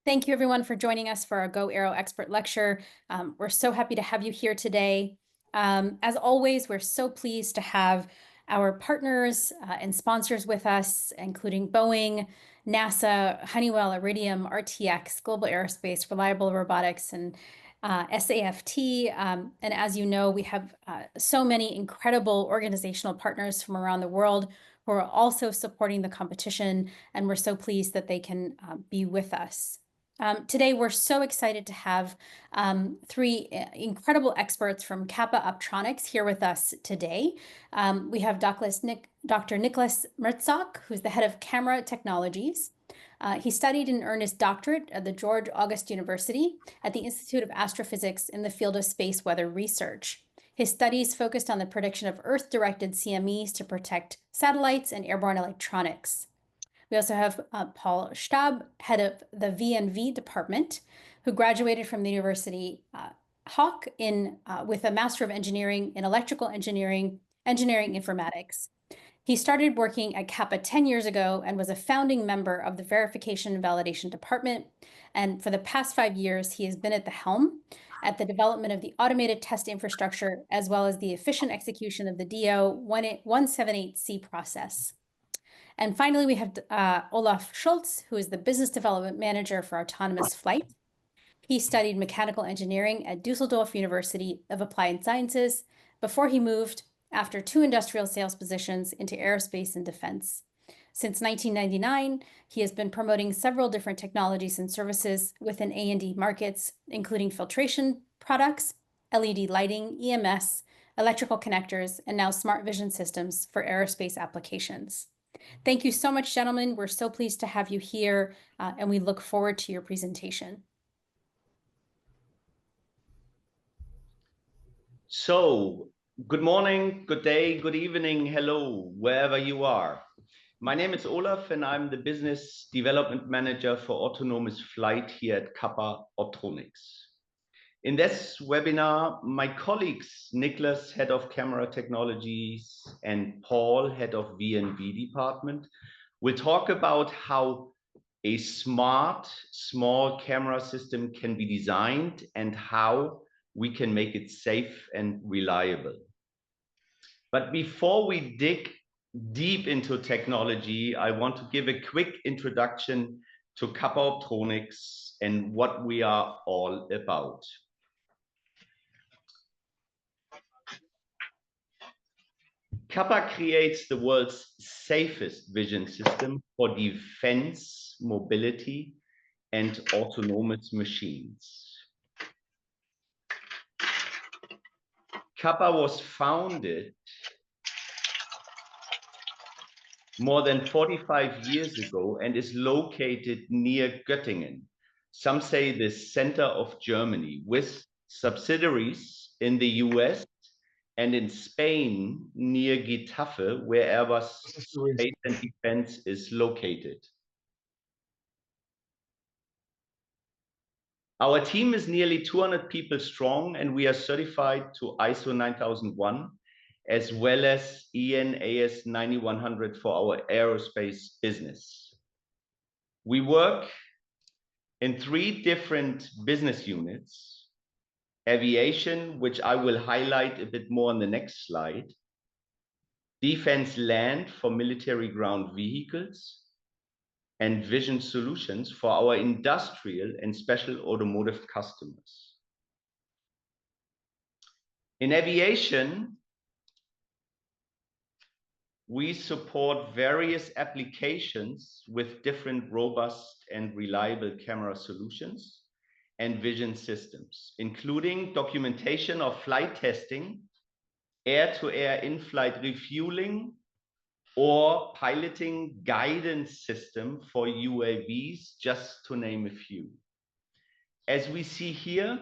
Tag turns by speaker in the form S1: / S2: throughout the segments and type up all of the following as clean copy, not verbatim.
S1: Thank you, everyone, for joining us for our GoAERO Expert Lecture. We're so happy to have you here today. As always, we're so pleased to have our partners and sponsors with us, including Boeing, NASA, Honeywell, Iridium, RTX, Global Aerospace, Reliable Robotics, and SAFT. And as you know, we have so many incredible organizational partners from around the world who are also supporting the competition, and we're so pleased that they can be with us. Today, we're so excited to have three incredible experts from Kappa Optronics here with us today. We have Dr. Niclas Mrotzek, who's the head of camera technologies. He studied and earned his doctorate at the Georg August University at the Institute of Astrophysics in the field of space weather research. His studies focused on the prediction of Earth-directed CMEs to protect satellites and airborne electronics. We also have Paul Staab, head of the V&V Department, who graduated from the University Haag with a Master of Engineering in Electrical Engineering Informatics. He started working at Kappa 10 years ago and was a founding member of the Verification and Validation Department. And for the past 5 years, he has been at the helm at the development of the automated test infrastructure, as well as the efficient execution of the DO-178C process. And finally, we have Olaf Schultz, who is the Business Development Manager for Autonomous Flight. He studied mechanical engineering at Düsseldorf University of Applied Sciences before he moved, after 2 industrial sales positions, into aerospace and defense. Since 1999, he has been promoting several different technologies and services within A&D markets, including filtration products, LED lighting, EMS, electrical connectors, and now smart vision systems for aerospace applications. Thank you so much, gentlemen. We're so pleased to have you here, and we look forward to your presentation.
S2: So, good morning, good day, good evening, hello, wherever you are. My name is Olaf, and I'm the Business Development Manager for Autonomous Flight here at Kappa Optronics. In this webinar, my colleagues, Niclas, Head of Camera Technologies, and Paul, Head of V&V Department, will talk about how a smart, small camera system can be designed and how we can make it safe and reliable. But before we dig deep into technology, I want to give a quick introduction to Kappa Optronics and what we are all about. Kappa creates the world's safest vision system for defense, mobility, and autonomous machines. Kappa was founded more than 45 years ago and is located near Göttingen, some say the center of Germany, with subsidiaries in the US and in Spain near Getafe, where Airbus Space and Defense is located. Our team is nearly 200 people strong, and we are certified to ISO 9001, as well as EN/AS 9100 for our aerospace business. We work in 3 different business units: aviation, which I will highlight a bit more on the next slide; defense land for military ground vehicles; and vision solutions for our industrial and special automotive customers. In aviation, we support various applications with different robust and reliable camera solutions and vision systems, including documentation of flight testing, air-to-air in-flight refueling, or piloting guidance system for UAVs, just to name a few. As we see here,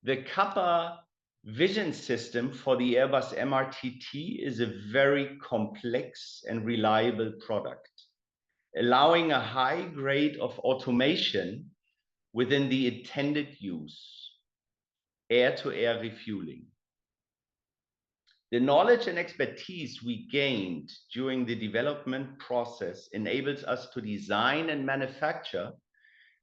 S2: the Kappa vision system for the Airbus MRTT is a very complex and reliable product, allowing a high grade of automation within the intended use, air-to-air refueling. The knowledge and expertise we gained during the development process enables us to design and manufacture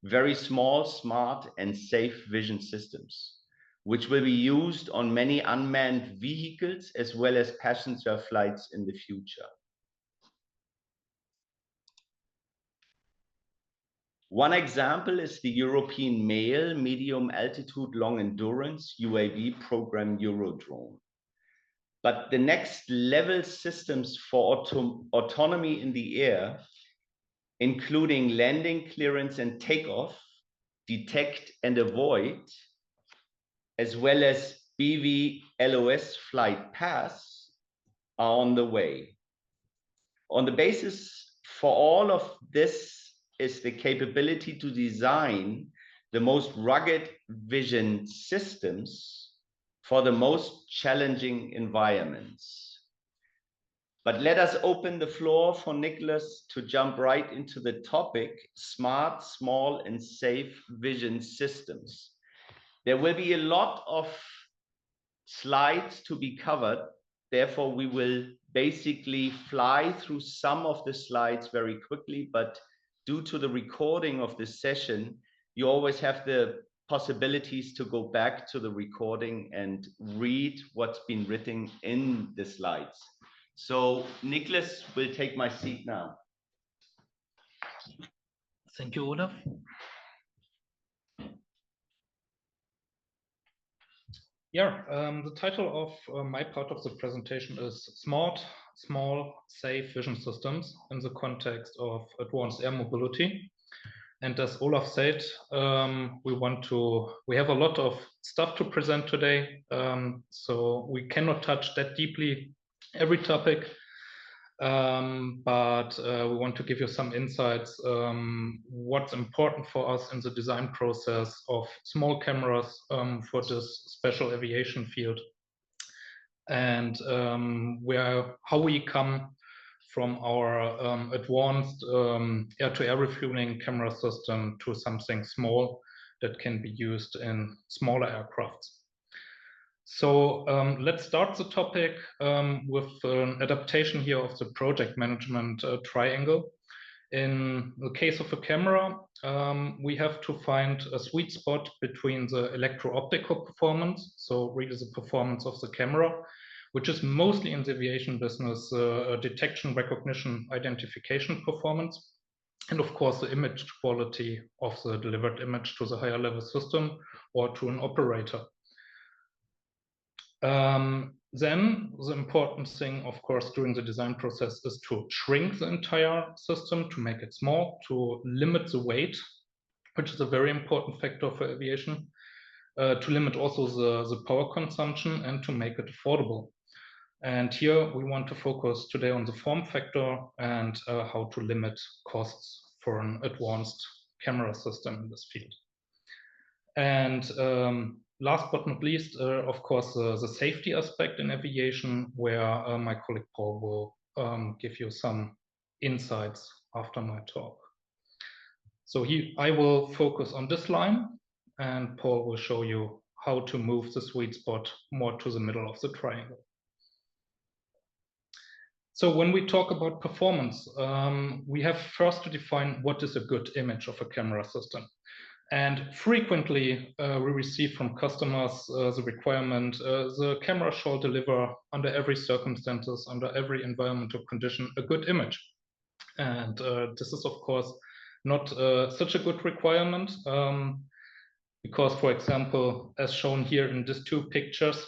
S2: very small, smart, and safe vision systems, which will be used on many unmanned vehicles as well as passenger flights in the future. One example is the European MALE Medium Altitude Long Endurance UAV program Eurodrone. But the next level systems for autonomy in the air, including landing clearance and takeoff, detect and avoid, as well as BVLOS flight paths, are on the way. On the basis for all of this is the capability to design the most rugged vision systems for the most challenging environments. But let us open the floor for Niclas to jump right into the topic, smart, small, and safe vision systems. There will be a lot of slides to be covered. Therefore, we will basically fly through some of the slides very quickly, but due to the recording of this session, you always have the possibilities to go back to the recording and read what's been written in the slides. So Niclas will take my seat now.
S3: Thank you, Olaf. Yeah, the title of my part of the presentation is Smart, Small, Safe Vision Systems in the context of advanced air mobility. And as Olaf said, we have a lot of stuff to present today, so we cannot touch that deeply every topic, but we want to give you some insights what's important for us in the design process of small cameras for this special aviation field, and how we come from our advanced air-to-air refueling camera system to something small that can be used in smaller aircrafts. So let's start the topic with an adaptation here of the project management triangle. In the case of a camera, we have to find a sweet spot between the electro-optical performance, so really the performance of the camera, which is mostly in the aviation business, detection, recognition, identification performance, and of course the image quality of the delivered image to the higher level system or to an operator. Then the important thing, of course, during the design process is to shrink the entire system, to make it small, to limit the weight, which is a very important factor for aviation, to limit also the power consumption, and to make it affordable. And here we want to focus today on the form factor and how to limit costs for an advanced camera system in this field. And last but not least, of course, the safety aspect in aviation, where my colleague Paul will give you some insights after my talk. So I will focus on this line, and Paul will show you how to move the sweet spot more to the middle of the triangle. So when we talk about performance, we have first to define what is a good image of a camera system. And frequently we receive from customers the requirement, the camera shall deliver under every circumstances, under every environmental condition, a good image. And this is, of course, not such a good requirement, because, for example, as shown here in these two pictures,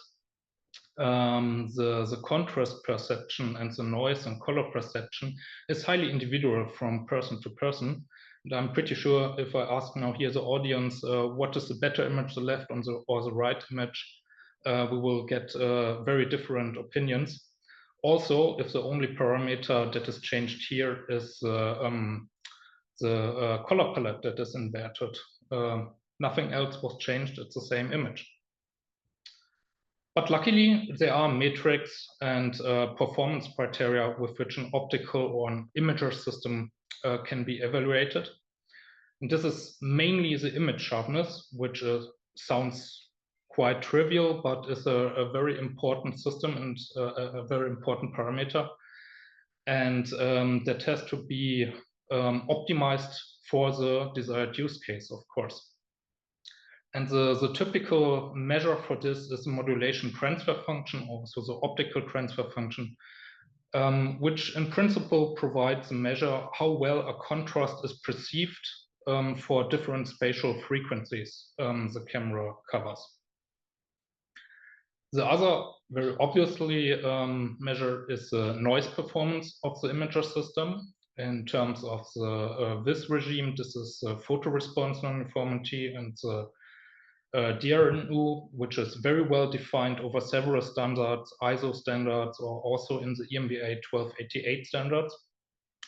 S3: the contrast perception and the noise and color perception is highly individual from person to person. And I'm pretty sure if I ask now here the audience, what is the better image, the left or the right image, we will get very different opinions. Also, if the only parameter that is changed here is the color palette that is inverted, nothing else was changed, it's the same image. But luckily, there are metrics and performance criteria with which an optical or an imager system can be evaluated. And this is mainly the image sharpness, which sounds quite trivial, but is a very important system and a very important parameter. And that has to be optimized for the desired use case, of course. And the typical measure for this is the modulation transfer function, also the optical transfer function, which in principle provides a measure how well a contrast is perceived for different spatial frequencies the camera covers. The other very obviously measure is the noise performance of the imager system. In terms of the this regime, this is photo response non-uniformity and the DRNU, which is very well defined over several standards, ISO standards, or also in the EMBA 1288 standards.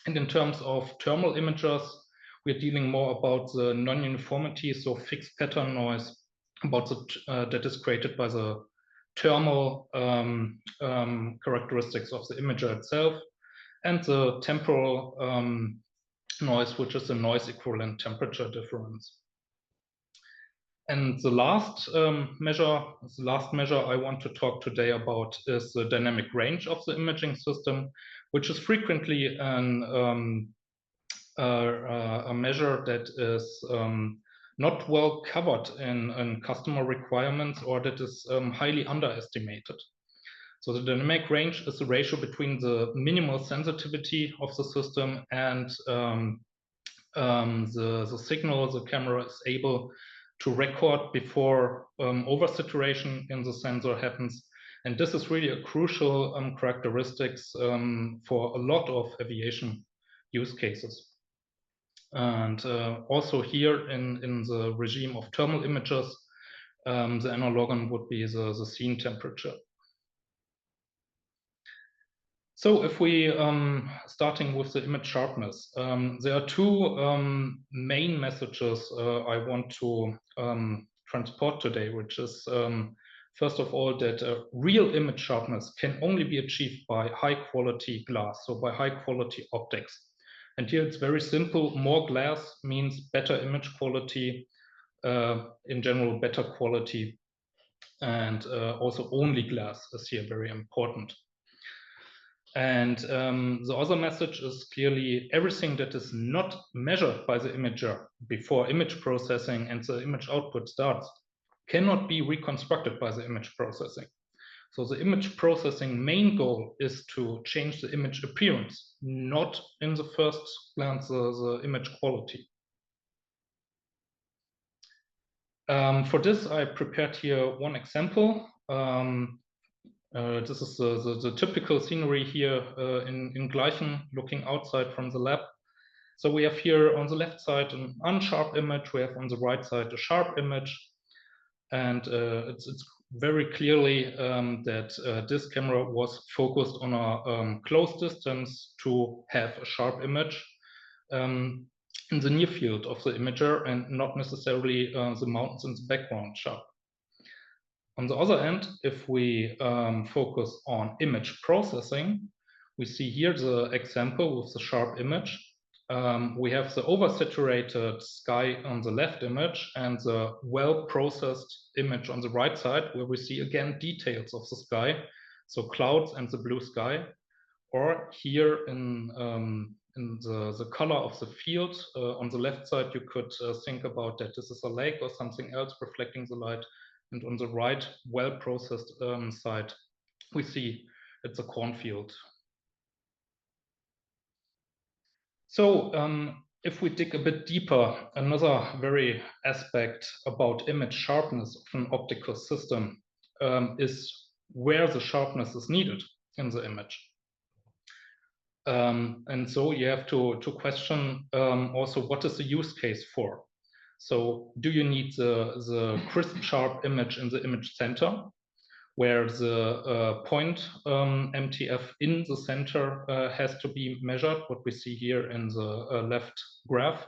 S3: And in terms of thermal imagers, we're dealing more about the non-uniformity, so fixed pattern noise, about that is created by the thermal characteristics of the imager itself, and the temporal noise, which is the noise equivalent temperature difference. And the last measure I want to talk today about is the dynamic range of the imaging system, which is frequently a measure that is not well covered in customer requirements, or that is highly underestimated. So the dynamic range is the ratio between the minimal sensitivity of the system and the signal the camera is able to record before oversaturation in the sensor happens. And this is really a crucial characteristics for a lot of aviation use cases. And also here in the regime of thermal imagers, the analogon would be the scene temperature. So if we, starting with the image sharpness, there are two main messages I want to transport today, which is, first of all, that real image sharpness can only be achieved by high quality glass, so by high quality optics. And here it's very simple. More glass means better image quality, in general, better quality. And also only glass is here very important. And the other message is clearly everything that is not measured by the imager before image processing and the image output starts cannot be reconstructed by the image processing. So the image processing main goal is to change the image appearance, not in the first glance the image quality. For this, I prepared here one example. This is the typical scenery here in Gleichen, looking outside from the lab. So we have here on the left side an unsharp image. We have on the right side a sharp image. And it's very clearly that this camera was focused on a close distance to have a sharp image in the near field of the imager, and not necessarily the mountains in the background sharp. On the other hand, if we focus on image processing, we see here the example with the sharp image. We have the oversaturated sky on the left image and the well-processed image on the right side, where we see again details of the sky, so clouds and the blue sky. Or here in the color of the field on the left side, you could think about that this is a lake or something else reflecting the light. And on the right, well-processed side, we see it's a cornfield. So if we dig a bit deeper, another very aspect about image sharpness of an optical system is where the sharpness is needed in the image. And so you have to question also what is the use case for. So do you need the crisp sharp image in the image center, where the point MTF in the center has to be measured, what we see here in the left graph,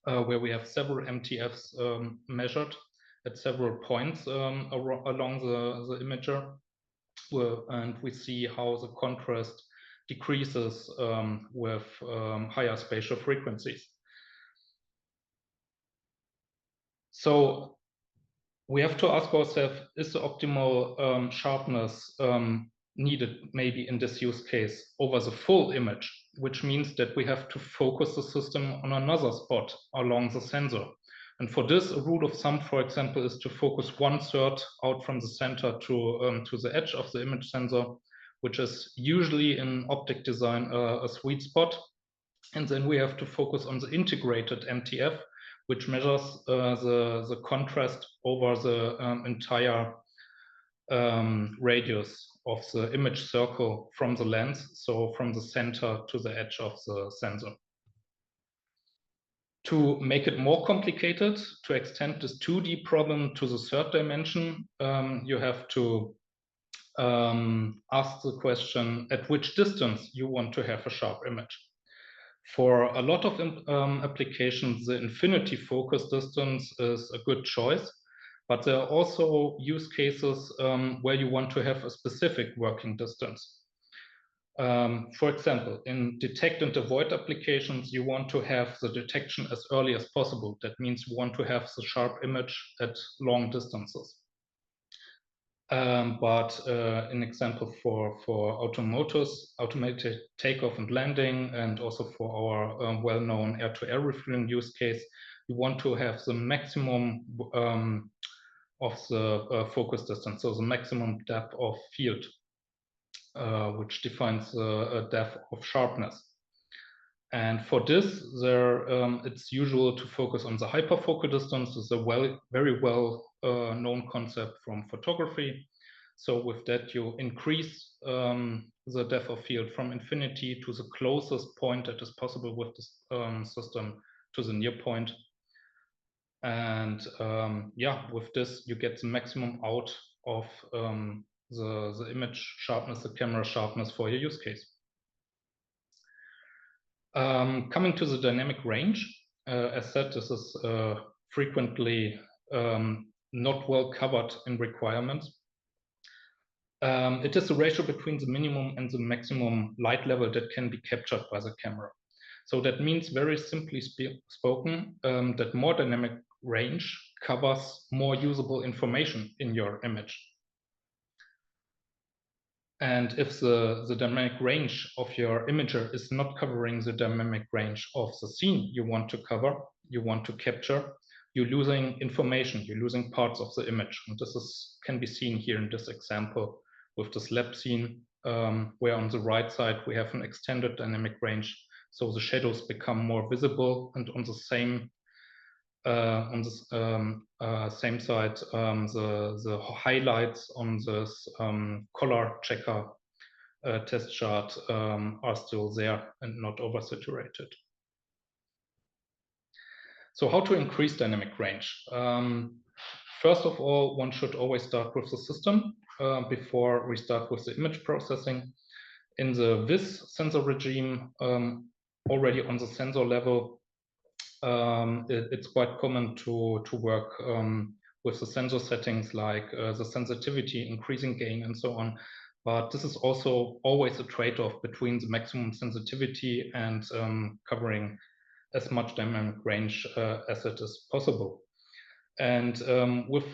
S3: where we have several MTFs measured at several points along the imager, and we see how the contrast decreases with higher spatial frequencies. So we have to ask ourselves, is the optimal sharpness needed maybe in this use case over the full image, which means that we have to focus the system on another spot along the sensor. And for this, a rule of thumb, for example, is to focus 1/3 out from the center to the edge of the image sensor, which is usually in optic design a sweet spot. And then we have to focus on the integrated MTF, which measures the contrast over the entire radius of the image circle from the lens, so from the center to the edge of the sensor. To make it more complicated, to extend this 2D problem to the third dimension, you have to ask the question at which distance you want to have a sharp image. For a lot of applications, the infinity focus distance is a good choice, but there are also use cases where you want to have a specific working distance. For example, in detect and avoid applications, you want to have the detection as early as possible. That means you want to have the sharp image at long distances. But an example for automated takeoff and landing, and also for our well-known air-to-air refueling use case, you want to have the maximum of the focus distance, so the maximum depth of field, which defines the depth of sharpness. And for this, it's usual to focus on the hyperfocal distance. It's a very well known concept from photography. So with that, you increase the depth of field from infinity to the closest point that is possible with this system to the near point. And yeah, with this, you get the maximum out of the image sharpness, the camera sharpness for your use case. Coming to the dynamic range, as said, this is frequently not well covered in requirements. It is the ratio between the minimum and the maximum light level that can be captured by the camera. So that means, very simply spoken, that more dynamic range covers more usable information in your image. And if the dynamic range of your imager is not covering the dynamic range of the scene you want to cover, you want to capture, you're losing information, you're losing parts of the image. And this can be seen here in this example with this lab scene, where on the right side we have an extended dynamic range, so the shadows become more visible, and on the same same side, the highlights on this color checker test chart are still there and not oversaturated. So how to increase dynamic range? First of all, one should always start with the system before we start with the image processing. In the VIS sensor regime, already on the sensor level, it's quite common to work with the sensor settings like the sensitivity, increasing gain, and so on. But this is also always a trade-off between the maximum sensitivity and covering as much dynamic range as it is possible. And with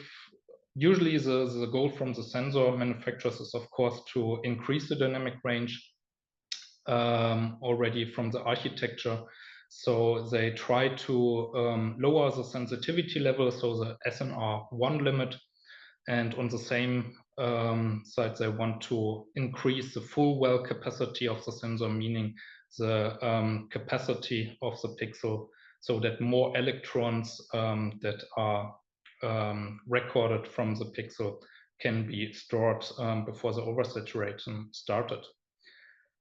S3: usually the goal from the sensor manufacturers is, of course, to increase the dynamic range already from the architecture. So they try to lower the sensitivity level, so the SNR1 limit, and on the same side, they want to increase the full well capacity of the sensor, meaning the capacity of the pixel, so that more electrons that are recorded from the pixel can be stored before the oversaturation started.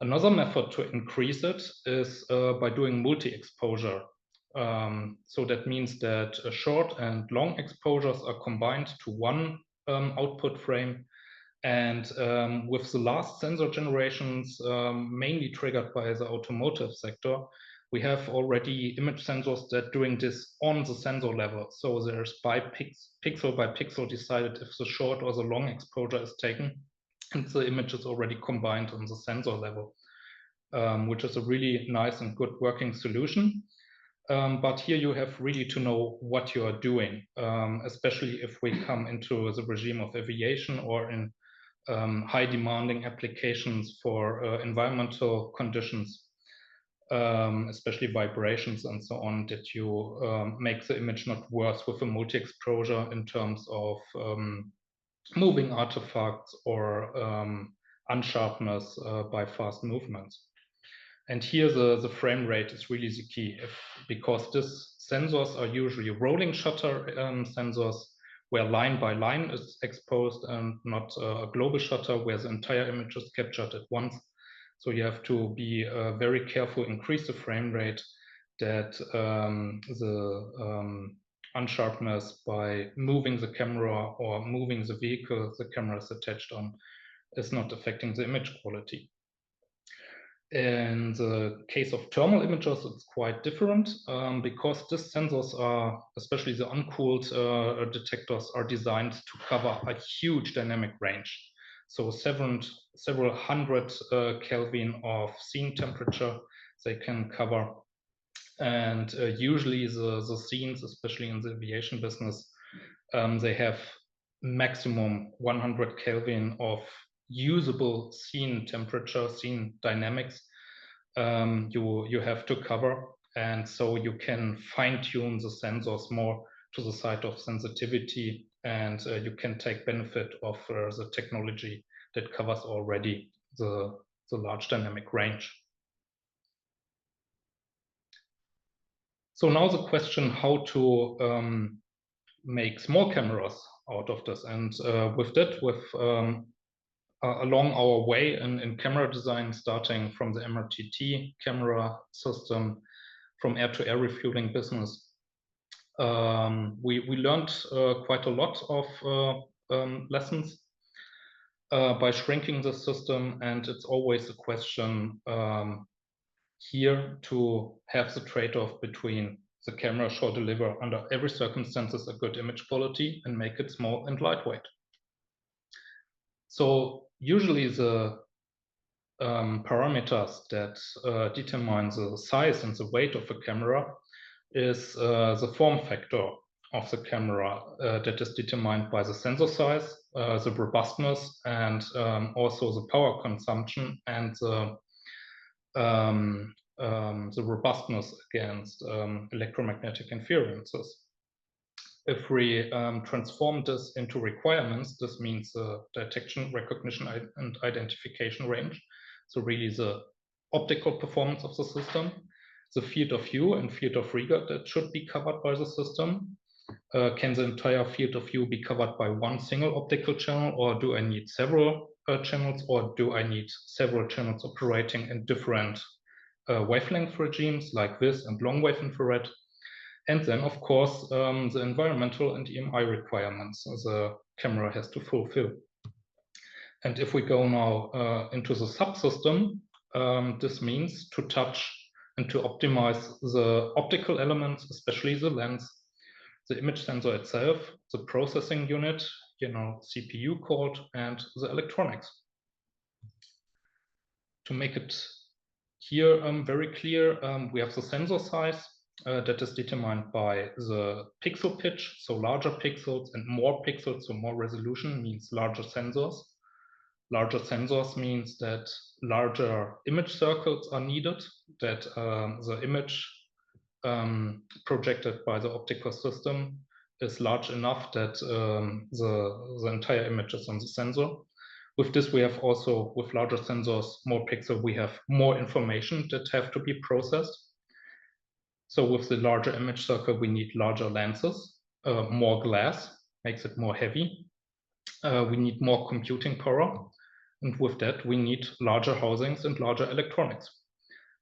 S3: Another method to increase it is by doing multi-exposure. So that means that short and long exposures are combined to one output frame. And with the last sensor generations, mainly triggered by the automotive sector, we have already image sensors that are doing this on the sensor level. So there's pixel by pixel decided if the short or the long exposure is taken, and the image is already combined on the sensor level, which is a really nice and good working solution. But here you have really to know what you are doing, especially if we come into the regime of aviation or in high demanding applications for environmental conditions, especially vibrations and so on, that you make the image not worse with a multi-exposure in terms of moving artifacts or unsharpness by fast movements. And here the frame rate is really the key, because these sensors are usually rolling shutter sensors where line by line is exposed and not a global shutter where the entire image is captured at once. So you have to be very careful, increase the frame rate, that the unsharpness by moving the camera or moving the vehicle the camera is attached on is not affecting the image quality. In the case of thermal imagers, it's quite different because these sensors are, especially the uncooled detectors, are designed to cover a huge dynamic range. So several hundred Kelvin of scene temperature they can cover. And usually the scenes, especially in the aviation business, they have maximum 100 Kelvin of usable scene temperature, scene dynamics you have to cover. And so you can fine tune the sensors more to the side of sensitivity, and you can take benefit of the technology that covers already the large dynamic range. So now the question how to make small cameras out of this. And with that, along our way in camera design, starting from the MRTT camera system, from air-to-air refueling business, we learned quite a lot of lessons by shrinking the system. And it's always a question here to have the trade-off between the camera should deliver under every circumstances a good image quality and make it small and lightweight. So usually the parameters that determine the size and the weight of a camera is the form factor of the camera that is determined by the sensor size, the robustness, and also the power consumption and the robustness against electromagnetic interferences. If we transform this into requirements, this means detection, recognition, and identification range. So really the optical performance of the system, the field of view and field of regard that should be covered by the system. Can the entire field of view be covered by one single optical channel, or do I need several channels, or do I need several channels operating in different wavelength regimes like this and long wave infrared? And then, of course, the environmental and EMI requirements the camera has to fulfill. And if we go now into the subsystem, this means to touch and to optimize the optical elements, especially the lens, the image sensor itself, the processing unit, CPU called, and the electronics. To make it here very clear, we have the sensor size that is determined by the pixel pitch. So larger pixels and more pixels, so more resolution means larger sensors. Larger sensors means that larger image circles are needed, that the image projected by the optical system is large enough that the entire image is on the sensor. With this, we have also, with larger sensors, more pixels, we have more information that have to be processed. So with the larger image circle, we need larger lenses, more glass, makes it more heavy. We need more computing power. And with that, we need larger housings and larger electronics.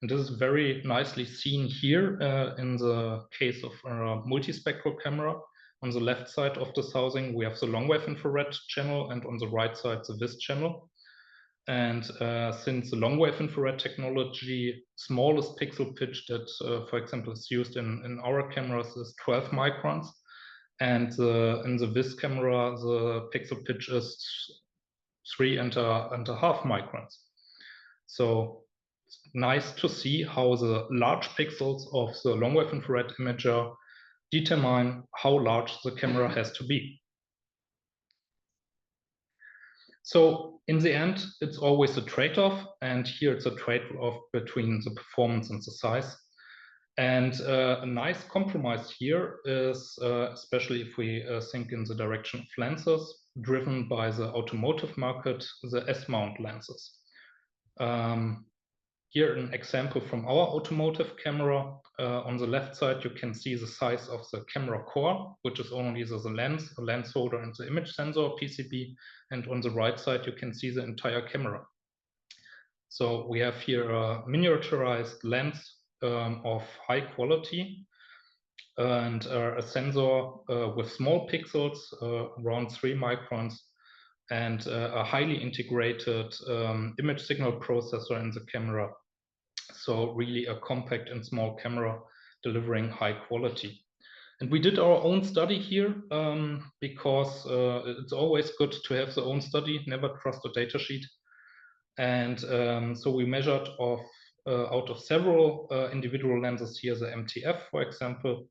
S3: And this is very nicely seen here in the case of a multispectral camera. On the left side of this housing, we have the long wave infrared channel, and on the right side, the vis channel. And since the long wave infrared technology, smallest pixel pitch that, for example, is used in our cameras is 12 microns. And in the vis camera, the pixel pitch is 3.5 microns. So nice to see how the large pixels of the long-wave infrared imager determine how large the camera has to be. So in the end, it's always a trade-off, and here it's a trade-off between the performance and the size. And a nice compromise here is, especially if we think in the direction of lenses, driven by the automotive market, the S-mount lenses. Here an example from our automotive camera. On the left side, you can see the size of the camera core, which is only the lens, the lens holder, and the image sensor PCB. And on the right side, you can see the entire camera. So we have here a miniaturized lens of high quality and a sensor with small pixels, around 3 microns, and a highly integrated image signal processor in the camera. So really a compact and small camera delivering high quality. And we did our own study here because it's always good to have the own study, never trust a datasheet. And so we measured out of several individual lenses here, the MTF, for example.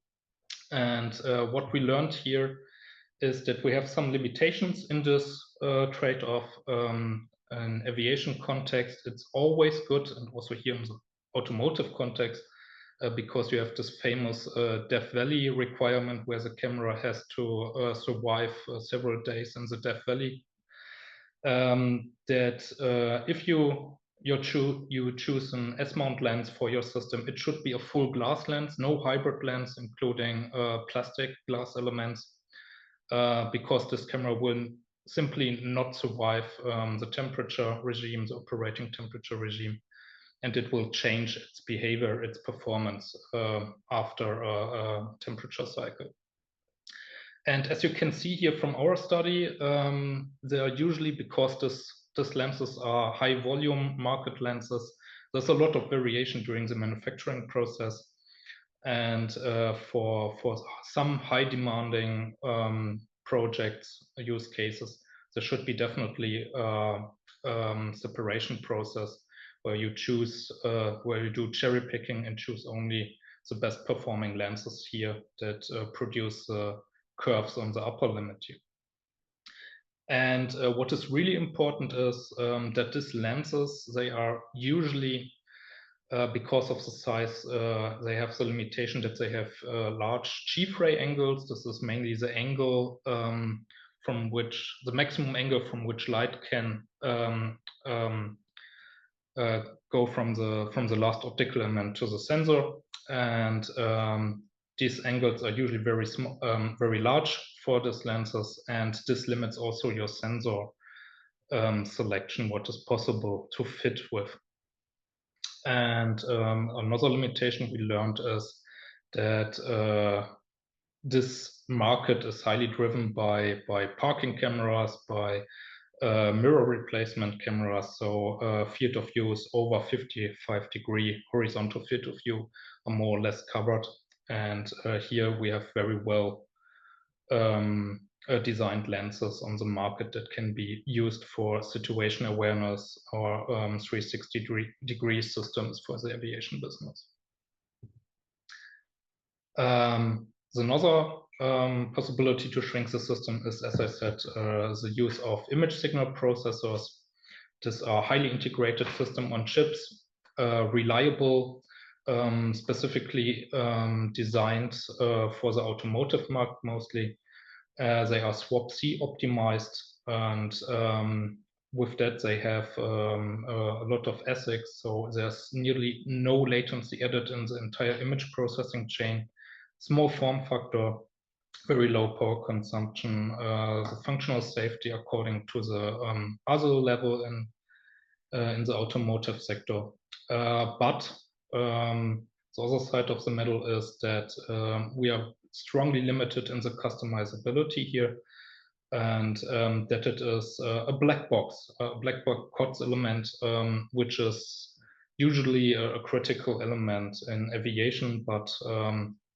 S3: And what we learned here is that we have some limitations in this trade-off. In aviation context, it's always good, and also here in the automotive context, because you have this famous Death Valley requirement where the camera has to survive several days in the Death Valley. That if you choose an S-mount lens for your system, it should be a full glass lens, no hybrid lens, including plastic glass elements, because this camera will simply not survive the temperature regime, the operating temperature regime, and it will change its behavior, its performance after a temperature cycle. And as you can see here from our study, they are usually, because these lenses are high volume market lenses, there's a lot of variation during the manufacturing process. And for some high demanding projects, use cases, there should be definitely a separation process where you choose, where you do cherry picking and choose only the best performing lenses here that produce curves on the upper limit here. And what is really important is that these lenses, they are usually, because of the size, they have the limitation that they have large G-ray angles. This is mainly the angle from which, the maximum angle from which light can go from the last optical element to the sensor. And these angles are usually very small, very large for these lenses, and this limits also your sensor selection, what is possible to fit with. And another limitation we learned is that this market is highly driven by parking cameras, by mirror replacement cameras. So field of view is over 55-degree horizontal field of view are more or less covered. And here we have very well designed lenses on the market that can be used for situation awareness or 360-degree systems for the aviation business. Another possibility to shrink the system is, as I said, the use of image signal processors. These are highly integrated system on chips, reliable, specifically designed for the automotive market mostly. They are swap-C optimized, and with that they have a lot of ASICs, so there's nearly no latency added in the entire image processing chain. Small form factor, very low power consumption, the functional safety according to the ASIL level in the automotive sector. But the other side of the medal is that we are strongly limited in the customizability here, and that it is a black box COTS element, which is usually a critical element in aviation, but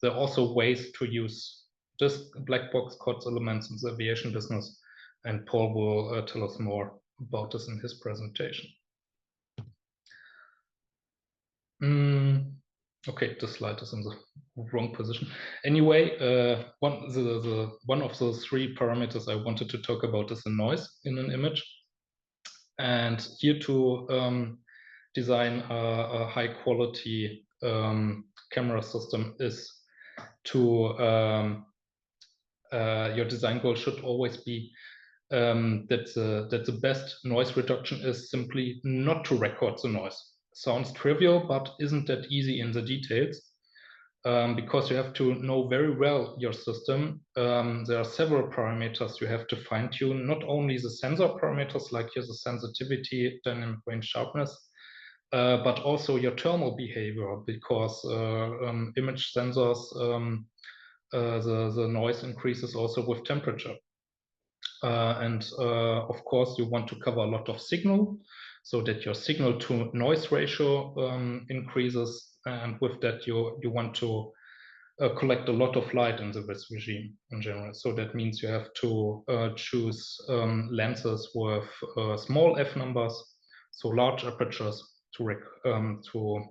S3: there are also ways to use this black box COTS elements in the aviation business, and Paul will tell us more about this in his presentation. Okay, the slide is in the wrong position. Anyway, one of the three parameters I wanted to talk about is the noise in an image. And here to design a high quality camera system is to your design goal should always be that the best noise reduction is simply not to record the noise. Sounds trivial, but isn't that easy in the details, because you have to know very well your system. There are several parameters you have to fine tune, not only the sensor parameters like here the sensitivity, dynamic range, sharpness, but also your thermal behavior, because image sensors, the noise increases also with temperature. And of course, you want to cover a lot of signal so that your signal to noise ratio increases. And with that, you want to collect a lot of light in the vis regime in general. So that means you have to choose lenses with small f numbers, so large apertures to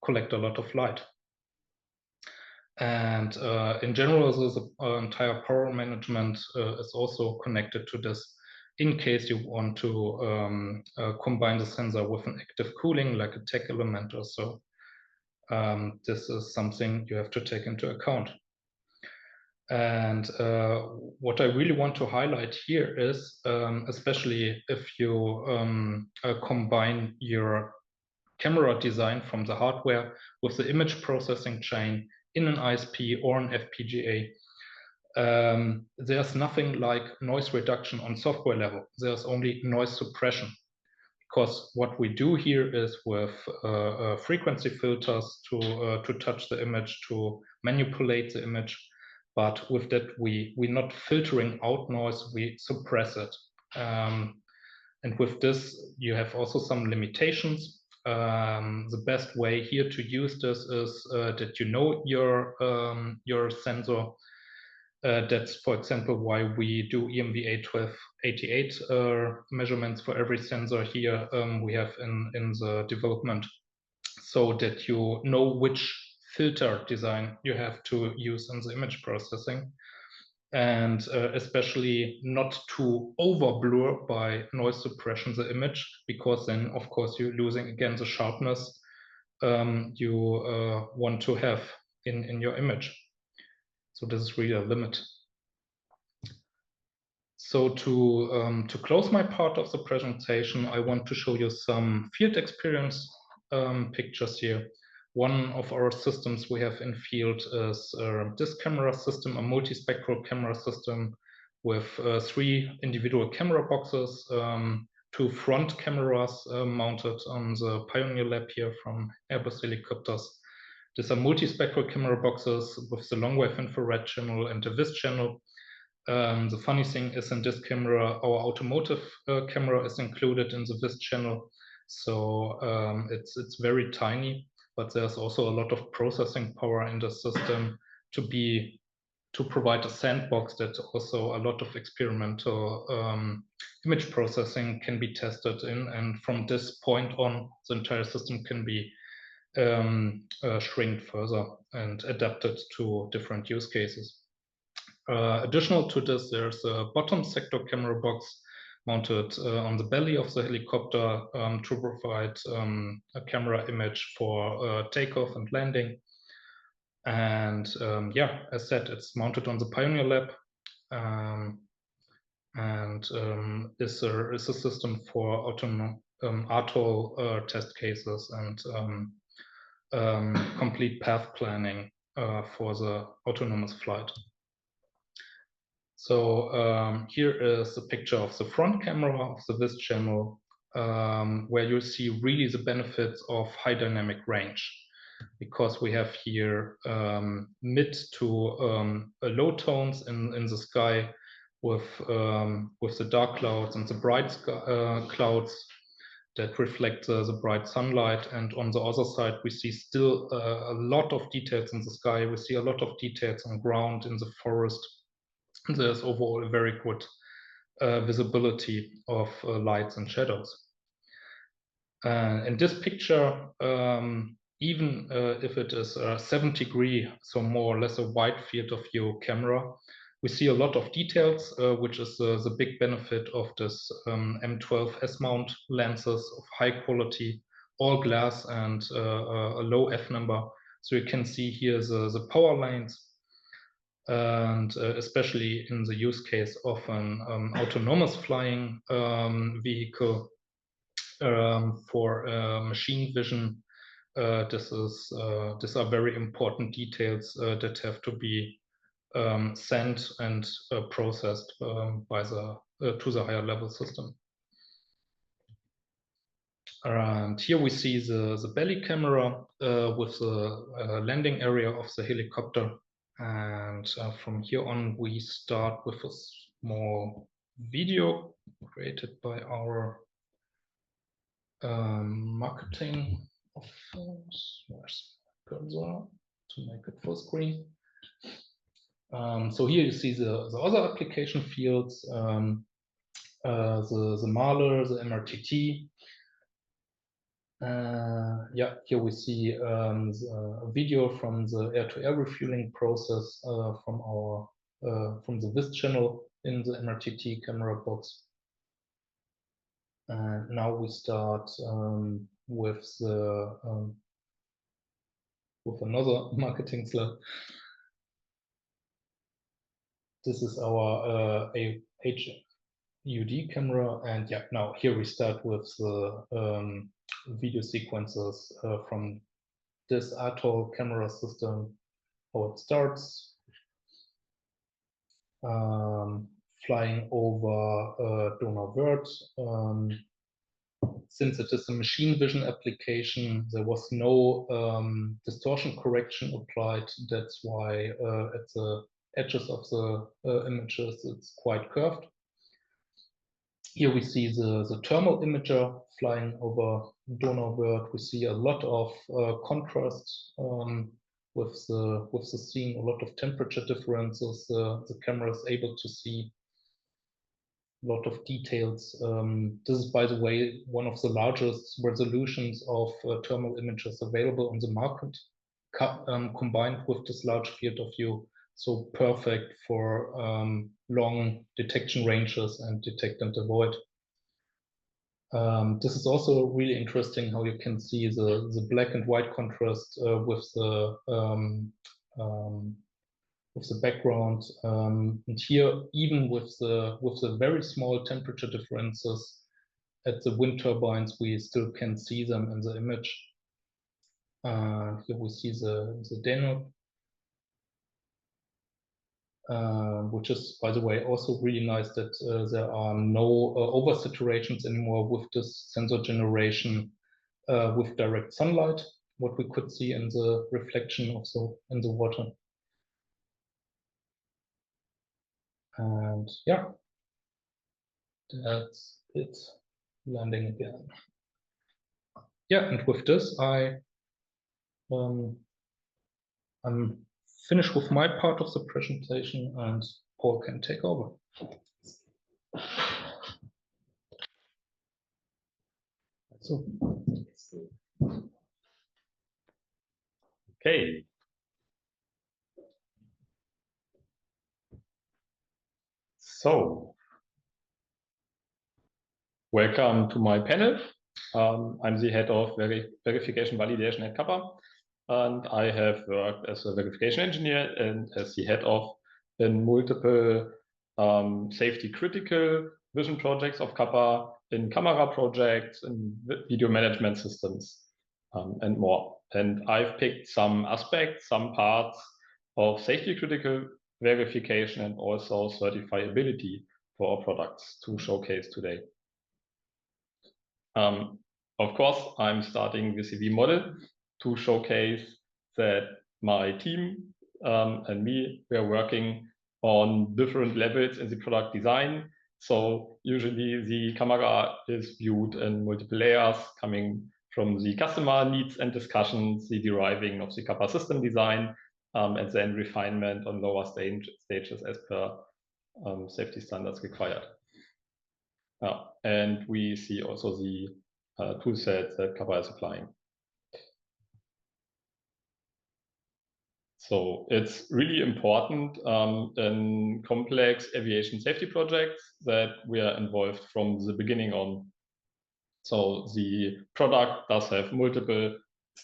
S3: collect a lot of light. And in general, the entire power management is also connected to this. In case you want to combine the sensor with an active cooling, like a tech element or so, this is something you have to take into account. And what I really want to highlight here is, especially if you combine your camera design from the hardware with the image processing chain in an ISP or an FPGA, there's nothing like noise reduction on software level. There's only noise suppression. Because what we do here is with frequency filters to touch the image, to manipulate the image. But with that, we're not filtering out noise, we suppress it. And with this, you have also some limitations. The best way here to use this is that you know your sensor. That's, for example, why we do EMV 1288 measurements for every sensor here we have in the development, so that you know which filter design you have to use in the image processing. And especially not to over blur by noise suppression the image, because then of course you're losing again the sharpness you want to have in your image. So this is really a limit. So to close my part of the presentation, I want to show you some field experience pictures here. One of our systems we have in field is this camera system, a multispectral camera system with 3 individual camera boxes, 2 front cameras mounted on the Pioneer Lab here from Airbus helicopters. These are multispectral camera boxes with the long-wave infrared channel and the vis channel. The funny thing is, in this camera, our automotive camera is included in the vis channel. So it's very tiny, but there's also a lot of processing power in the system to provide a sandbox that also a lot of experimental image processing can be tested in. And from this point on, the entire system can be shrinked further and adapted to different use cases. Additional to this, there's a bottom sector camera box mounted on the belly of the helicopter to provide a camera image for takeoff and landing. And yeah, as said, it's mounted on the Pioneer Lab and is a system for autonomous ATOL test cases and complete path planning for the autonomous flight. So here is a picture of the front camera of the vis channel, where you see really the benefits of high dynamic range, because we have here mid to low tones in the sky with the dark clouds and the bright clouds that reflect the bright sunlight. And on the other side, we see still a lot of details in the sky. We see a lot of details on ground, in the forest. There's overall a very good visibility of lights and shadows. In this picture, even if it is a 7-degree, so more or less a wide field of view camera, we see a lot of details, which is the big benefit of this M12 S-mount lenses of high quality, all glass and a low F number. So you can see here the power lines, and especially in the use case of an autonomous flying vehicle for machine vision. These are very important details that have to be sent and processed by the to the higher level system. And here we see the belly camera with the landing area of the helicopter. And from here on, we start with a small video created by our marketing office. Where's cursor to make it full screen? So here you see the other application fields, the Maler, the MRTT. Yeah, here we see a video from the air-to-air refueling process from the VIS channel in the MRTT camera box. And now we start with another marketing slide. This is our HUD camera, and yeah, now here we start with the video sequences from this ATOL camera system. How it starts, flying over Donauwörth. Since it is a machine vision application, there was no distortion correction applied. That's why at the edges of the images it's quite curved. Here we see the thermal imager flying over Donauwörth. We see a lot of contrast with the scene, a lot of temperature differences. The camera is able to see a lot of details. This is, by the way, one of the largest resolutions of thermal images available on the market, combined with this large field of view. So perfect for long detection ranges and detect and avoid. This is also really interesting how you can see the black and white contrast with the background. And here, even with the very small temperature differences at the wind turbines, we still can see them in the image. Here we see the Danube. Which is, by the way, also really nice that there are no oversaturations anymore with this sensor generation with direct sunlight, what we could see in the reflection in the water. And yeah, that's it, landing again. Yeah, and with this, I'm finished with my part of the presentation, and Paul can take over. So.
S4: Okay. So, welcome to my panel. I'm the head of verification validation at Kappa, and I have worked as a verification engineer and as the head of in multiple safety critical vision projects of Kappa, in camera projects, in video management systems, and more. And I've picked some aspects, some parts of safety critical verification and also certifiability for our products to showcase today. Of course, I'm starting with the V model to showcase that my team and me, we are working on different levels in the product design. So usually the camera is viewed in multiple layers coming from the customer needs and discussions, the deriving of the Kappa system design, and then refinement on lower stages as per safety standards required. And we see also the tool sets that Kappa is applying. So it's really important in complex aviation safety projects that we are involved from the beginning on. So the product does have multiple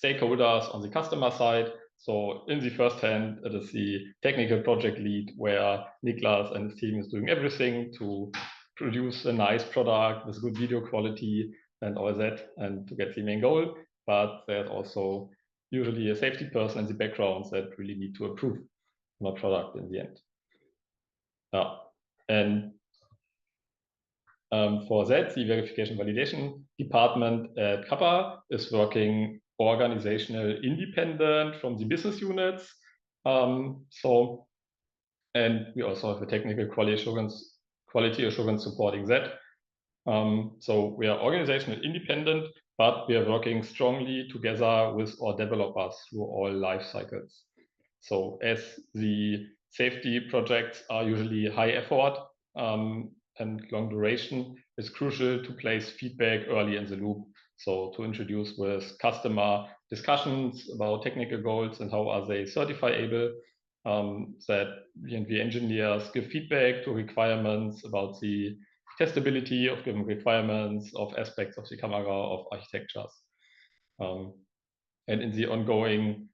S4: stakeholders on the customer side. So in the first hand, it is the technical project lead where Niclas and his team is doing everything to produce a nice product with good video quality and all that, and to get the main goal. But there's also usually a safety person in the background that really need to approve my product in the end. And for that, the verification validation department at Kappa is working organizational independent from the business units. And we also have a technical quality assurance supporting that. So we are organizational independent, but we are working strongly together with our developers through all life cycles. So as the safety projects are usually high effort and long duration, it's crucial to place feedback early in the loop. So to introduce with customer discussions about technical goals and how are they certifiable, that V&V engineers give feedback to requirements about the testability of given requirements, of aspects of the camera, of architectures. And in the ongoing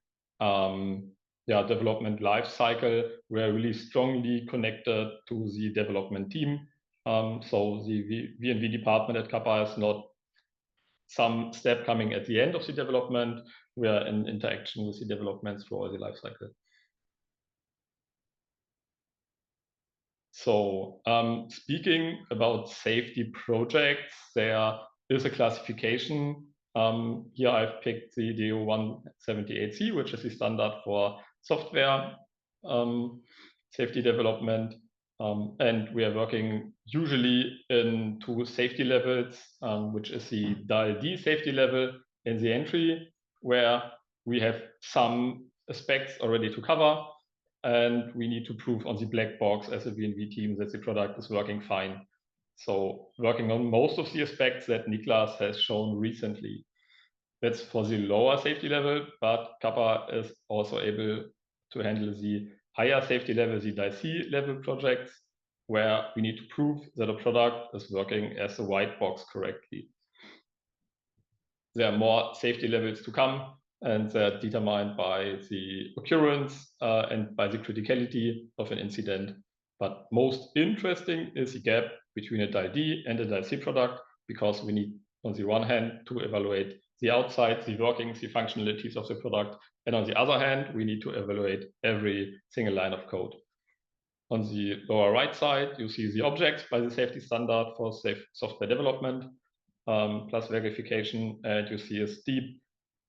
S4: development life cycle, we're really strongly connected to the development team. So the V&V department at Kappa is not some step coming at the end of the development. We are in interaction with the developments throughout the life cycle. So speaking about safety projects, there is a classification. Here I've picked the DO-178C, which is the standard for software safety development. And we are working usually in 2 safety levels, which is the DAL-D safety level in the entry, where we have some aspects already to cover. And we need to prove on the black box as a V&V team that the product is working fine. So working on most of the aspects that Niclas has shown recently. That's for the lower safety level, but Kappa is also able to handle the higher safety level, the DAL-C level projects, where we need to prove that a product is working as a white box correctly. There are more safety levels to come, and they're determined by the occurrence and by the criticality of an incident. But most interesting is the gap between a DAL-D and a DAL-C product, because we need, on the one hand, to evaluate the outside, the workings, the functionalities of the product. And on the other hand, we need to evaluate every single line of code. On the lower right side, you see the objects by the safety standard for safe software development, plus verification, and you see a steep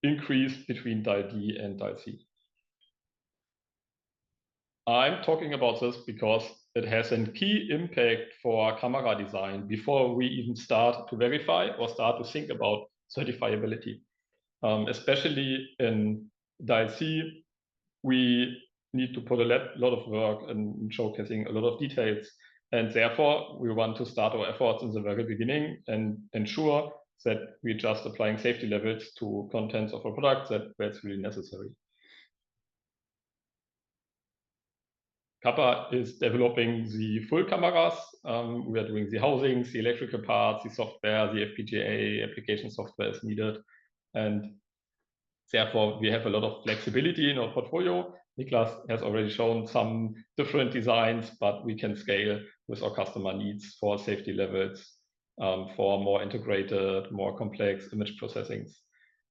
S4: increase between DAL-D and DAL-C. I'm talking about this because it has a key impact for camera design before we even start to verify or start to think about certifiability. Especially in DAL-C, we need to put a lot of work in showcasing a lot of details. And therefore, we want to start our efforts in the very beginning and ensure that we're just applying safety levels to contents of a product that's really necessary. Kappa is developing the full cameras. We are doing the housings, the electrical parts, the software, the FPGA application software is needed. And therefore, we have a lot of flexibility in our portfolio. Niclas has already shown some different designs, but we can scale with our customer needs for safety levels, for more integrated, more complex image processings.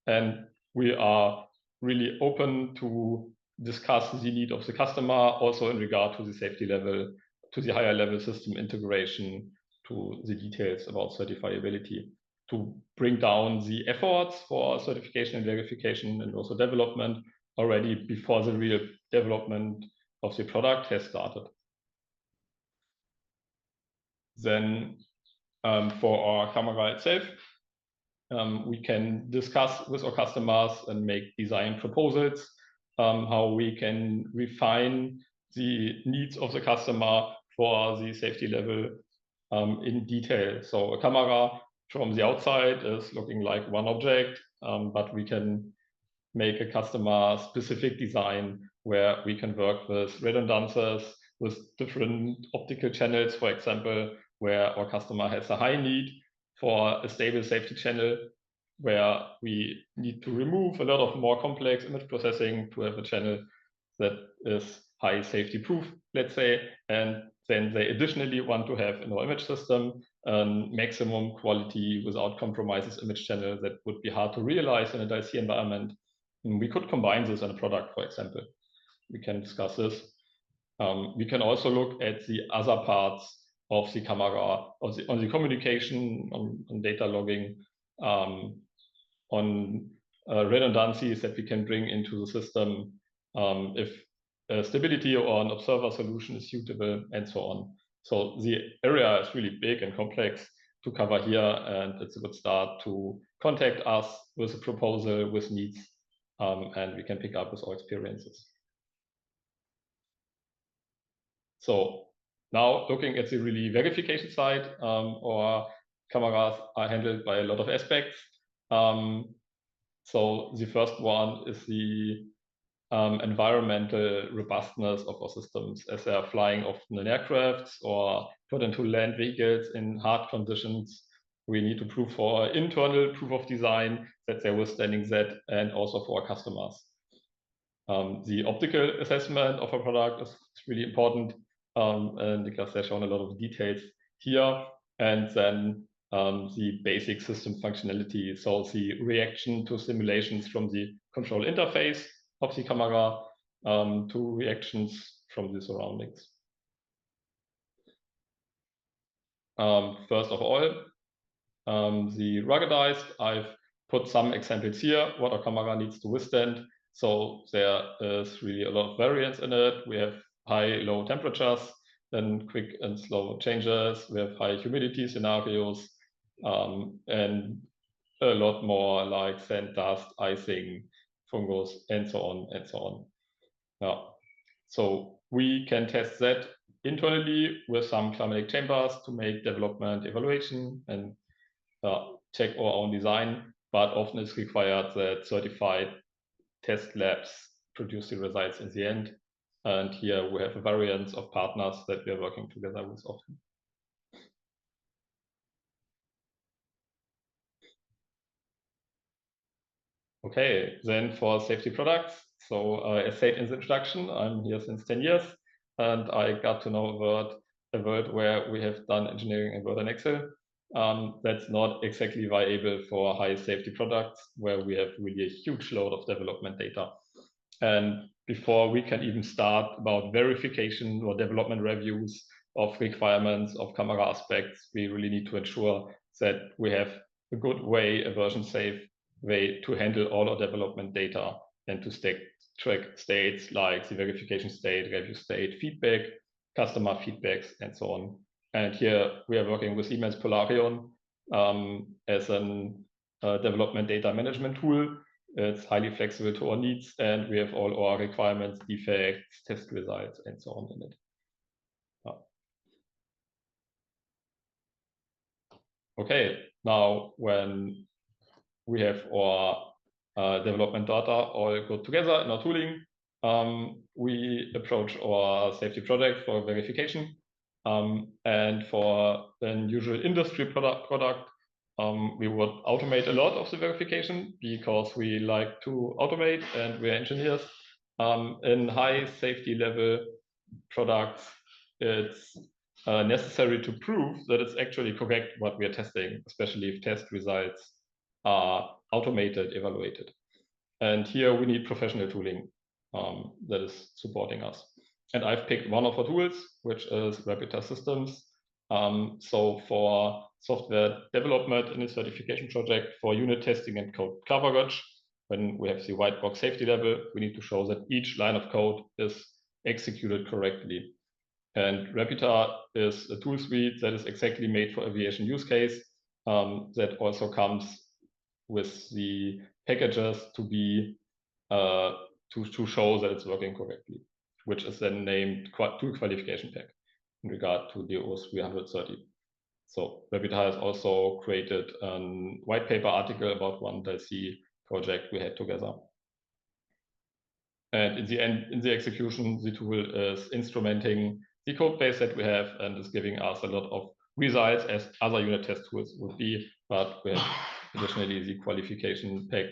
S4: And we are really open to discuss the need of the customer, also in regard to the safety level, to the higher level system integration, to the details about certifiability, to bring down the efforts for certification and verification and also development already before the real development of the product has started. Then for our camera itself, we can discuss with our customers and make design proposals, how we can refine the needs of the customer for the safety level in detail. So a camera from the outside is looking like one object, but we can make a customer specific design where we can work with redundancies, with different optical channels, for example, where our customer has a high need for a stable safety channel, where we need to remove a lot of more complex image processing to have a channel that is high safety proof, let's say, and then they additionally want to have in our image system maximum quality without compromises image channel that would be hard to realize in a DAL-C environment. And we could combine this in a product, for example. We can discuss this. We can also look at the other parts of the camera, on the communication, on data logging, on redundancies that we can bring into the system, if stability or an observer solution is suitable, and so on. So the area is really big and complex to cover here, and it's a good start to contact us with a proposal, with needs, and we can pick up with our experiences. So now looking at the really verification side, our cameras are handled by a lot of aspects. So the first one is the environmental robustness of our systems, as they are flying often in aircrafts or put into land vehicles in hard conditions. We need to prove for our internal proof of design that they're withstanding that, and also for our customers. The optical assessment of a product is really important, and Niclas has shown a lot of details here. And then the basic system functionality, so the reaction to simulations from the control interface of the camera to reactions from the surroundings. First of all, the ruggedized, I've put some examples here, what a camera needs to withstand. So there is really a lot of variance in it. We have high, low temperatures, then quick and slow changes. We have high humidity scenarios, and a lot more like sand, dust, icing, fungus, and so on and so on. Yeah. So we can test that internally with some climatic chambers to make development evaluation and check our own design, but often it's required that certified test labs produce the results in the end. And here we have a variance of partners that we are working together with often. Okay, then for safety products. So as said in the introduction, I'm here since 10 years, and I got to know a world where we have done engineering in Word and Excel. That's not exactly viable for high safety products where we have really a huge load of development data. And before we can even start about verification or development reviews of requirements of camera aspects, we really need to ensure that we have a good way, a version safe way to handle all our development data and to track states like the verification state, review state, feedback, customer feedbacks, and so on. And here we are working with Siemens Polarion as a development data management tool. It's highly flexible to our needs, and we have all our requirements, defects, test results, and so on in it. Okay, now when we have our development data all go together in our tooling, we approach our safety project for verification. And for an usual industry product, we would automate a lot of the verification because we like to automate and we're engineers. In high safety level products, it's necessary to prove that it's actually correct what we are testing, especially if test results are automated, evaluated. And here we need professional tooling that is supporting us. And I've picked one of our tools, which is Reputa Systems. So for software development in a certification project for unit testing and code coverage, when we have the white box safety level, we need to show that each line of code is executed correctly. And Reputa is a tool suite that is exactly made for aviation use case that also comes with the packages to be to show that it's working correctly, which is then named tool qualification pack in regard to DO-178C. So Reputa has also created a white paper article about one DAL-C project we had together. And in the end, in the execution, the tool is instrumenting the code base that we have and is giving us a lot of results as other unit test tools would be, but we have additionally the qualification pack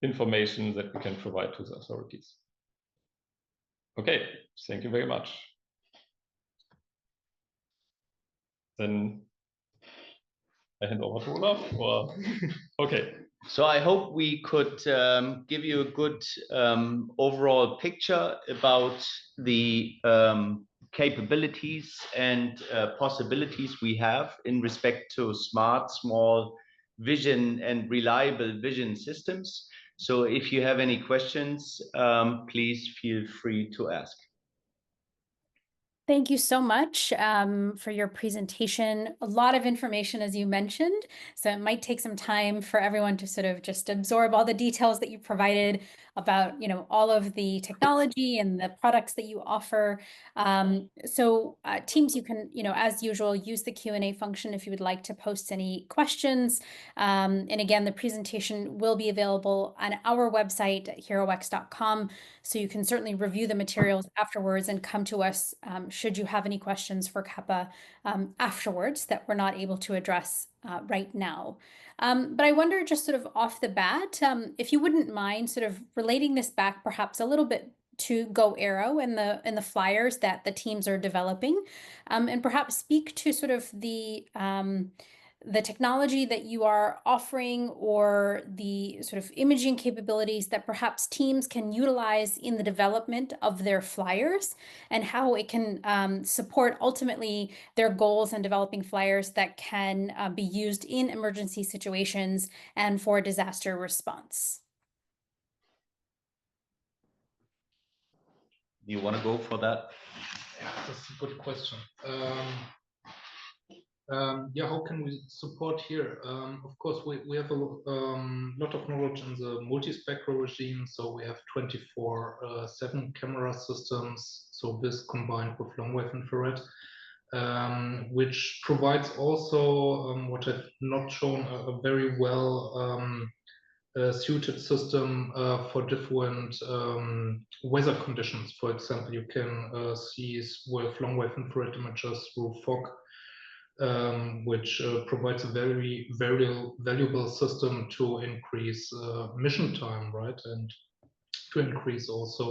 S4: information that we can provide to the authorities. Okay, thank you very much. Then I hand over to Olaf, or okay.
S2: So I hope we could give you a good overall picture about the capabilities and possibilities we have in respect to smart, small vision and reliable vision systems. So if you have any questions, please feel free to ask.
S1: Thank you so much for your presentation. A lot of information, as you mentioned, so it might take some time for everyone to sort of just absorb all the details that you provided about, all of the technology and the products that you offer. So teams, you can, as usual, use the Q&A function if you would like to post any questions. And again, the presentation will be available on our website at herox.com. So you can certainly review the materials afterwards and come to us should you have any questions for Kappa afterwards that we're not able to address right now. But I wonder, just sort of off the bat, if you wouldn't mind sort of relating this back perhaps a little bit to GoAERO and the flyers that the teams are developing, and perhaps speak to sort of the technology that you are offering or the sort of imaging capabilities that perhaps teams can utilize in the development of their flyers, and how it can support ultimately their goals in developing flyers that can be used in emergency situations and for disaster response.
S2: You want to go for that?
S3: Yeah, that's a good question. Yeah, how can we support here? Of course, we have a lot of knowledge in the multispectral regime. So we have 24/7 camera systems. So this combined with long wave infrared, which provides also what I've not shown, a very well suited system for different weather conditions. For example, you can see with long wave infrared images through fog, which provides a very, very valuable system to increase mission time, right? And to increase also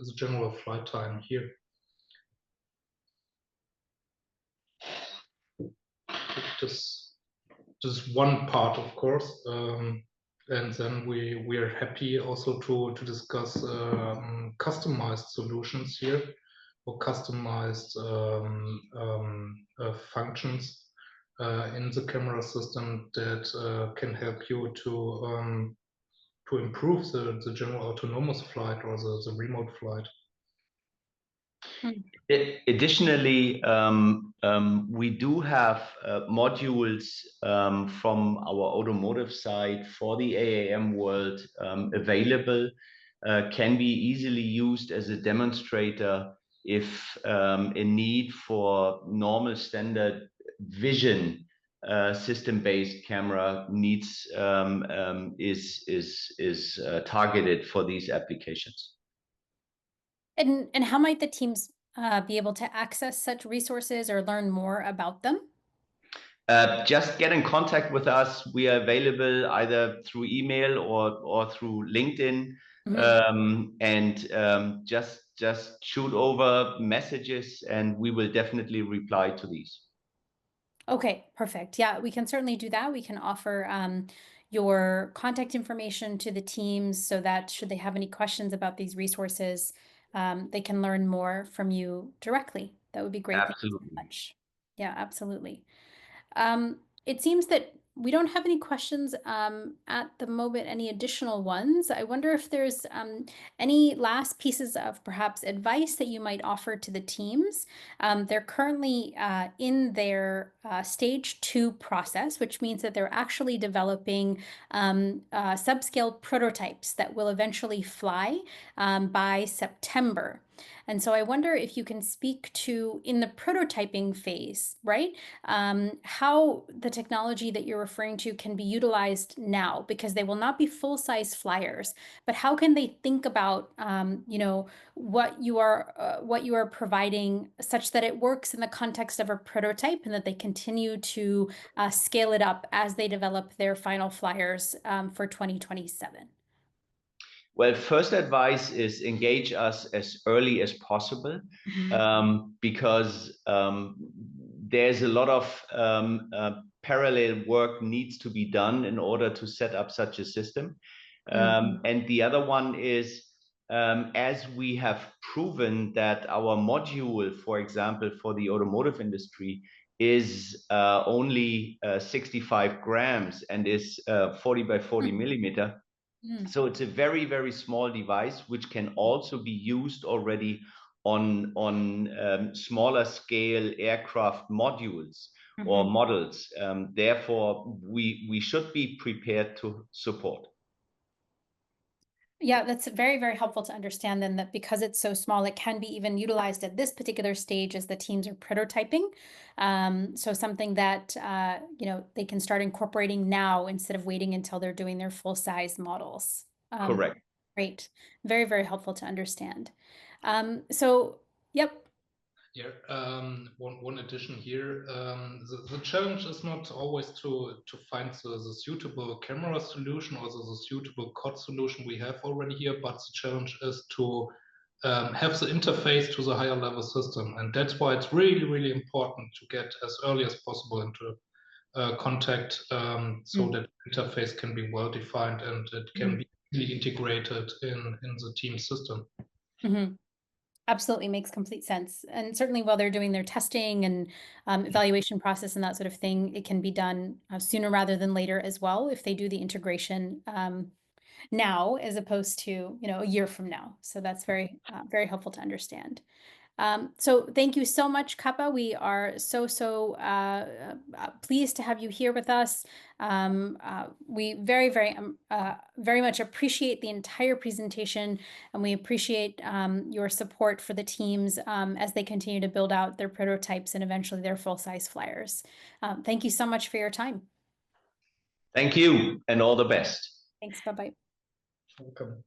S3: the general flight time here. This is one part, of course. And then we are happy also to discuss customized solutions here, or customized functions in the camera system that can help you to improve the general autonomous flight or the remote flight.
S2: Additionally, we do have modules from our automotive side for the AAM world available, can be easily used as a demonstrator if a need for normal standard vision system-based camera needs is targeted for these applications.
S1: And how might the teams be able to access such resources or learn more about them?
S2: Just get in contact with us. We are available either through email or through LinkedIn. Just shoot over messages and we will definitely reply to these.
S1: Okay, perfect. Yeah, we can certainly do that. We can offer your contact information to the teams so that should they have any questions about these resources, they can learn more from you directly. That would be great.
S2: Absolutely.
S1: Thank you so much. Yeah, absolutely. It seems that we don't have any questions at the moment, any additional ones. I wonder if there's any last pieces of perhaps advice that you might offer to the teams. They're currently in their stage 2 process, which means that they're actually developing subscale prototypes that will eventually fly by September. And so I wonder if you can speak to, in the prototyping phase, right, how the technology that you're referring to can be utilized now, because they will not be full-size flyers, but how can they think about, you know, what you are providing such that it works in the context of a prototype, and that they continue to scale it up as they develop their final flyers for 2027?
S2: Well, first advice is engage us as early as possible, because there's a lot of parallel work needs to be done in order to set up such a system. And the other one is, as we have proven that our module, for example, for the automotive industry, is only 65 grams and is 40 by 40 millimeter. So it's a very, very small device, which can also be used already on smaller scale aircraft modules or models. Therefore, we should be prepared to support.
S1: Yeah, that's very, very helpful to understand then, that because it's so small, it can be even utilized at this particular stage as the teams are prototyping. So something that, you know, they can start incorporating now instead of waiting until they're doing their full-size models.
S2: Correct.
S1: Great. Very, very helpful to understand. So, yep.
S3: Yeah, one addition here. The challenge is not always to find the suitable camera solution or the suitable COT solution we have already here, but the challenge is to have the interface to the higher level system. And that's why it's really, really important to get as early as possible into contact, so that interface can be well defined and it can be easily integrated in the team system.
S1: Absolutely, makes complete sense. And certainly while they're doing their testing and evaluation process and that sort of thing, it can be done sooner rather than later as well, if they do the integration now, as opposed to, you know, a year from now. So that's very, very helpful to understand. So thank you so much, Kappa. We are so pleased to have you here with us. We very, very much appreciate the entire presentation, and we appreciate your support for the teams as they continue to build out their prototypes and eventually their full-size flyers. Thank you so much for your time.
S2: Thank you, and all the best.
S1: Thanks. Bye-bye.
S3: Welcome.